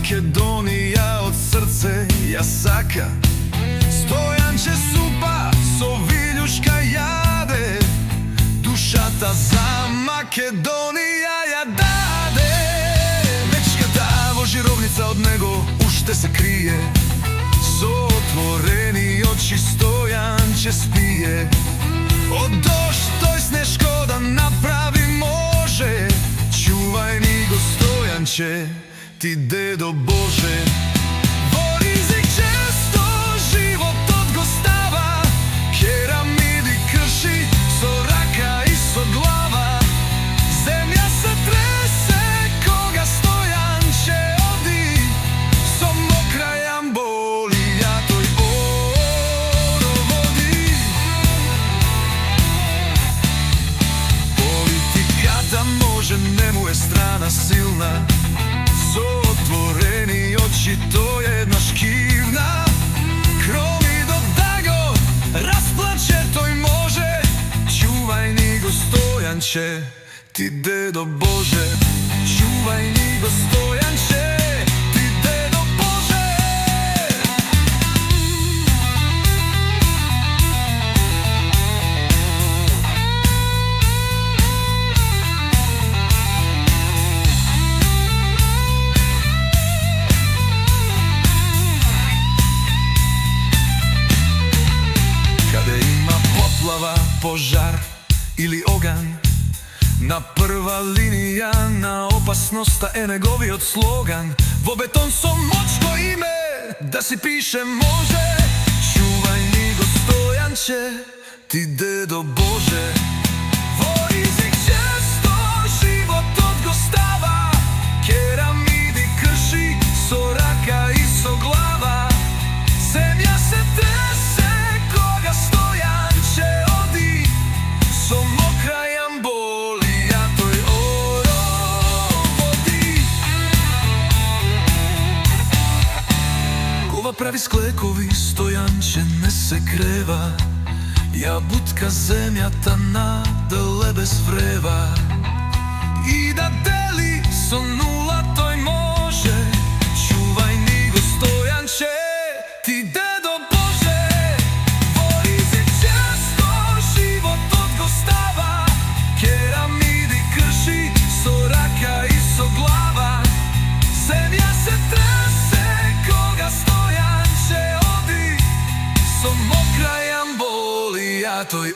Makedonija od srce jasaka. Stojanče supa, so viljuška jade, dušata za Makedonija ja dade. Mečka davo žirovnica od nego ušte se krije, so otvoreni oči stojanče spije. Od došt toj sneškoda napravi može, čuvaj ni go stojanče, ti dedo Bože. Vorizik često život od gostava, keramidi krši, so raka i so glava. Zemlja se trese, koga stojanče odi, so mokra jambolija toj oro vodi. Politika da može, nemu je strana silna, so otvoreni oči, to je naš kivna. Kromi do dago, rasplače toj može, čuvaj ni go stojanče, ti dedo Bože. Čuvaj ni go stojanče, ti dedo Bože. Požar ili ogan, na prva linija, na opasnost je negovi od slogan. Vo beton so močko ime, da si piše može, čuvaj ni go stojanče, ti dedo Bože. Vorizik često život od gostava, keramidi krši, so raka i so glava. Zemlja se trese, koga stojanče odi, so mokra jambolija toj oro vodi. Kova pravi sklekovi, stojanče ne se greva, jabutka zemlja ta nadale bez vreva. I da deli so nula toj može, čuvaj ni go stojanče, ti dedo Bože. Vorizik često život od gostava, keramidi krši, so raka i so glava. Zemlja se trese, koga stojanče odi, so mokra jambolija toj